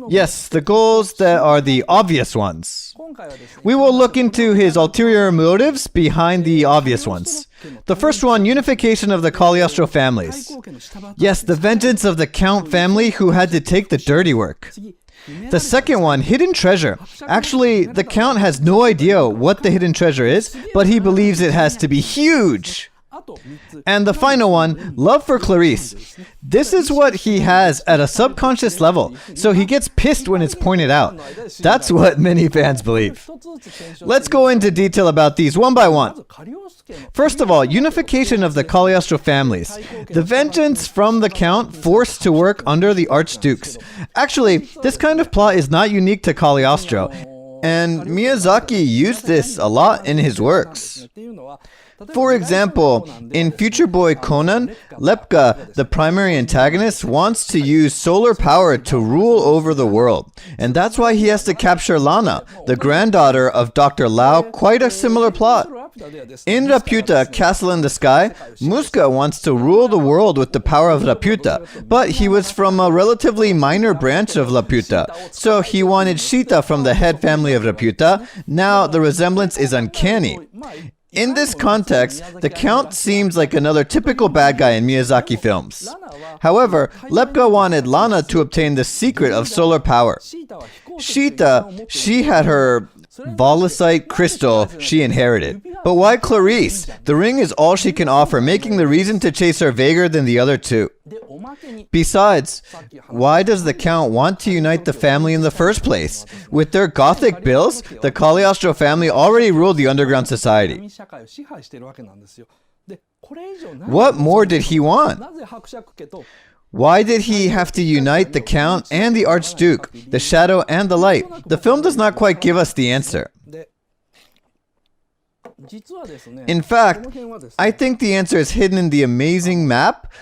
Yes, the goals that are the obvious ones. We will look into his ulterior motives behind the obvious ones. The first one, unification of the Cagliostro families. Yes, the vengeance of the Count family who had to take the dirty work. The second one, hidden treasure. Actually, the Count has no idea what the hidden treasure is, but he believes it has to be huge. And the final one, love for Clarice. This is what he has at a subconscious level, so he gets pissed when it's pointed out. That's what many fans believe. Let's go into detail about these one by one. First of all, unification of the Cagliostro families. The vengeance from the Count forced to work under the Archdukes. Actually, this kind of plot is not unique to Cagliostro, and Miyazaki used this a lot in his works. For example, in Future Boy Conan, Lepka, the primary antagonist, wants to use solar power to rule over the world. And that's why he has to capture Lana, the granddaughter of Dr. Lau, quite a similar plot. In Laputa, Castle in the Sky, Muska wants to rule the world with the power of Laputa, but he was from a relatively minor branch of Laputa, so he wanted Shita from the head family of Laputa. Now the resemblance is uncanny. In this context, the Count seems like another typical bad guy in Miyazaki films. However, Lepka wanted Lana to obtain the secret of solar power. Shita, she had her Volusite crystal she inherited. But why Clarice? The ring is all she can offer, making the reason to chase her vaguer than the other two. Besides, why does the Count want to unite the family in the first place? With their gothic bills, the Cagliostro family already ruled the underground society. What more did he want? Why did he have to unite the Count and the Archduke, the shadow and the light? The film does not quite give us the answer. In fact, I think the answer is hidden in the amazing map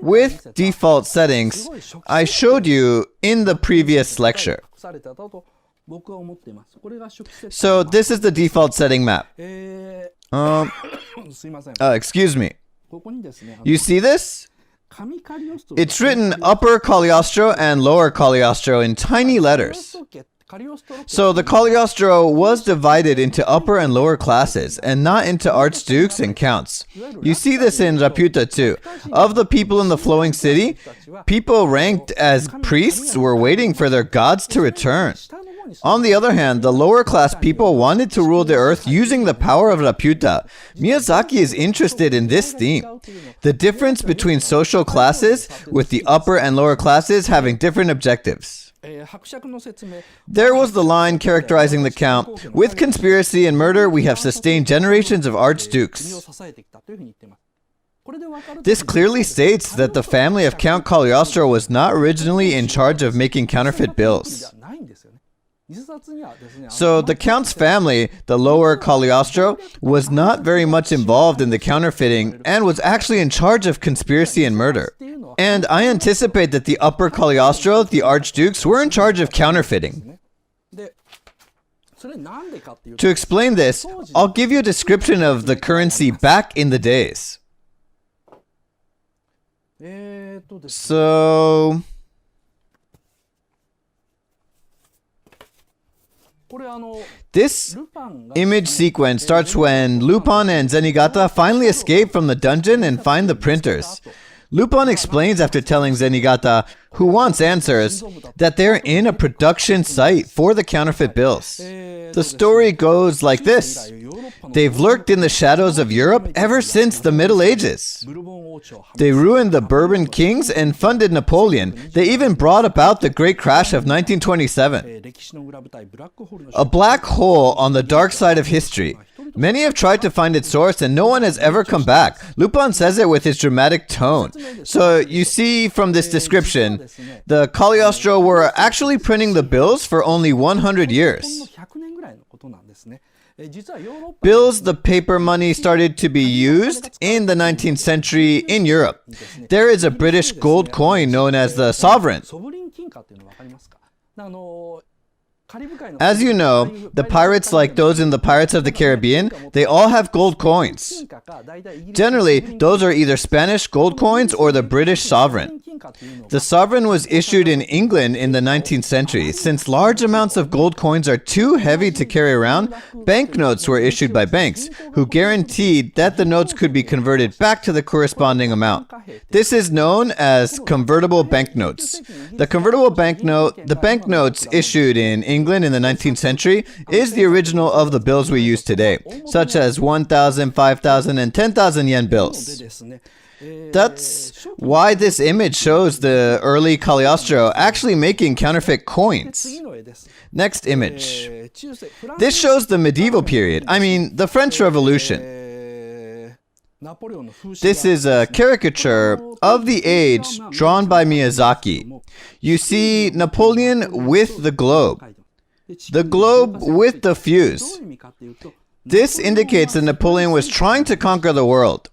with default settings I showed you in the previous lecture. So this is the default setting map. Excuse me. You see this? It's written Upper Cagliostro and Lower Cagliostro in tiny letters. So the Cagliostro was divided into upper and lower classes, and not into archdukes and counts. You see this in Laputa too. Of the people in the flowing city, people ranked as priests were waiting for their gods to return. On the other hand, the lower class people wanted to rule the earth using the power of Laputa. Miyazaki is interested in this theme. The difference between social classes, with the upper and lower classes having different objectives. There was the line characterizing the Count. With conspiracy and murder, we have sustained generations of archdukes. This clearly states that the family of Count Cagliostro was not originally in charge of making counterfeit bills. So the Count's family, the lower Cagliostro, was not very much involved in the counterfeiting and was actually in charge of conspiracy and murder. And I anticipate that the upper Cagliostro, the archdukes, were in charge of counterfeiting. To explain this, I'll give you a description of the currency back in the days. So this image sequence starts when Lupin and Zenigata finally escape from the dungeon and find the printers. Lupin explains after telling Zenigata, who wants answers, that they're in a production site for the counterfeit bills. The story goes like this. They've lurked in the shadows of Europe ever since the Middle Ages. They ruined the Bourbon kings and funded Napoleon. They even brought about the Great Crash of 1927. A black hole on the dark side of history. Many have tried to find its source and no one has ever come back. Lupin says it with his dramatic tone. So you see from this description, the Cagliostro were actually printing the bills for only 100 years. Bills, the paper money, started to be used in the 19th century in Europe. There is a British gold coin known as the sovereign. As you know, the pirates, like those in the Pirates of the Caribbean, they all have gold coins. Generally, those are either Spanish gold coins or the British sovereign. The sovereign was issued in England in the 19th century. Since large amounts of gold coins are too heavy to carry around, banknotes were issued by banks, who guaranteed that the notes could be converted back to the corresponding amount. This is known as convertible banknotes. The banknotes issued in England in the 19th century is the original of the bills we use today, such as 1,000, 5,000, and 10,000 yen bills. That's why this image shows the early Cagliostro actually making counterfeit coins. Next image. This shows the medieval period, the French Revolution. This is a caricature of the age drawn by Miyazaki. You see Napoleon with the globe with the fuse. This indicates that Napoleon was trying to conquer the world,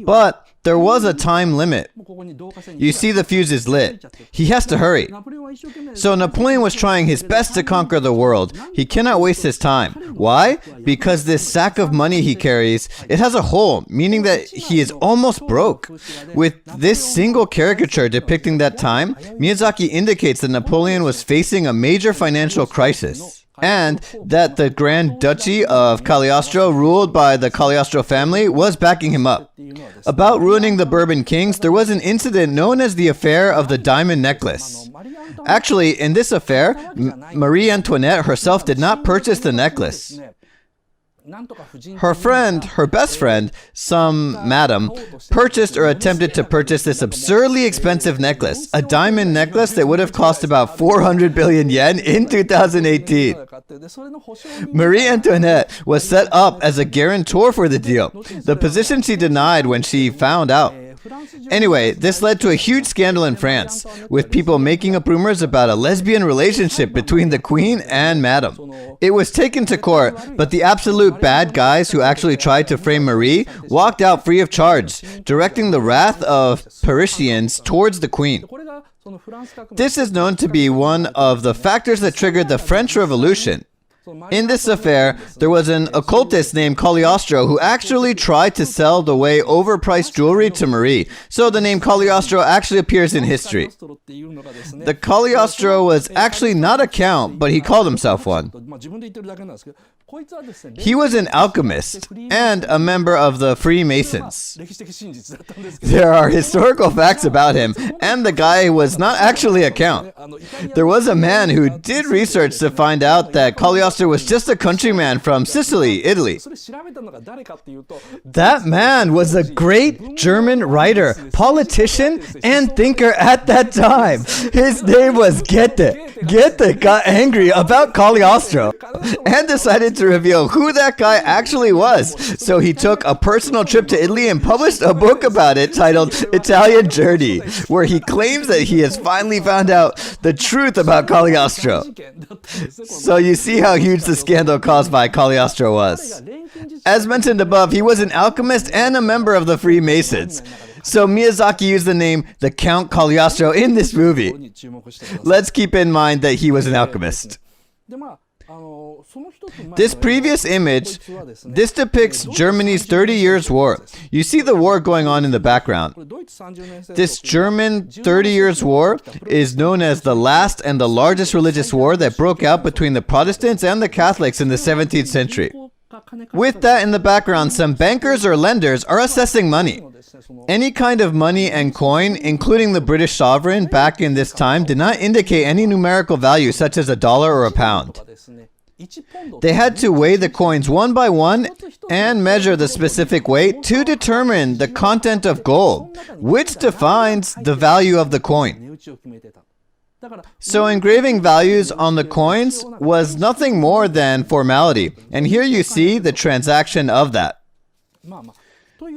but there was a time limit. You see the fuse is lit. He has to hurry. So Napoleon was trying his best to conquer the world. He cannot waste his time. Why? Because this sack of money he carries, it has a hole, meaning that he is almost broke. With this single caricature depicting that time, Miyazaki indicates that Napoleon was facing a major financial crisis, and that the Grand Duchy of Cagliostro, ruled by the Cagliostro family, was backing him up. About ruining the Bourbon kings, there was an incident known as the Affair of the Diamond Necklace. Actually, in this affair, Marie Antoinette herself did not purchase the necklace. Her best friend, some madam, purchased or attempted to purchase this absurdly expensive necklace, a diamond necklace that would have cost about 400 billion yen in 2018. Marie Antoinette was set up as a guarantor for the deal, the position she denied when she found out. Anyway, this led to a huge scandal in France, with people making up rumors about a lesbian relationship between the queen and madam. It was taken to court, but the absolute bad guys who actually tried to frame Marie walked out free of charge, directing the wrath of Parisians towards the queen. This is known to be one of the factors that triggered the French Revolution. In this affair, there was an occultist named Cagliostro who actually tried to sell the way overpriced jewelry to Marie, so the name Cagliostro actually appears in history. The Cagliostro was actually not a count, but he called himself one. He was an alchemist and a member of the Freemasons. There are historical facts about him, and the guy was not actually a count. There was a man who did research to find out that Cagliostro was just a countryman from Sicily, Italy. That man was a great German writer, politician, and thinker at that time. His name was Goethe. Goethe got angry about Cagliostro and decided to reveal who that guy actually was. So he took a personal trip to Italy and published a book about it titled Italian Journey, where he claims that he has finally found out the truth about Cagliostro. So you see how huge the scandal caused by Cagliostro was. As mentioned above, he was an alchemist and a member of the Freemasons. So Miyazaki used the name the Count Cagliostro in this movie. Let's keep in mind that he was an alchemist. This previous image, this depicts Germany's 30 Years' War. You see the war going on in the background. This German 30 Years' War is known as the last and the largest religious war that broke out between the Protestants and the Catholics in the 17th century. With that in the background, some bankers or lenders are assessing money. Any kind of money and coin, including the British sovereign back in this time, did not indicate any numerical value such as a dollar or a pound. They had to weigh the coins one by one and measure the specific weight to determine the content of gold, which defines the value of the coin. So engraving values on the coins was nothing more than formality, and here you see the transaction of that.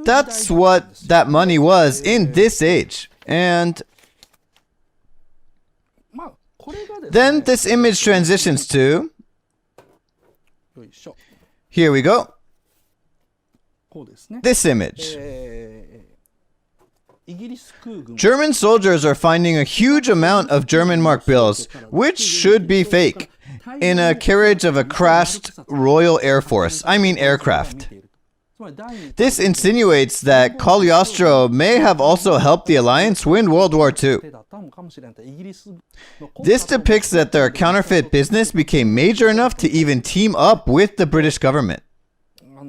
That's what that money was in this age. And then this image transitions to, here we go, this image. German soldiers are finding a huge amount of German mark bills, which should be fake. in a carriage of a crashed Royal Air Force, aircraft. This insinuates that Cagliostro may have also helped the Alliance win World War II. This depicts that their counterfeit business became major enough to even team up with the British government.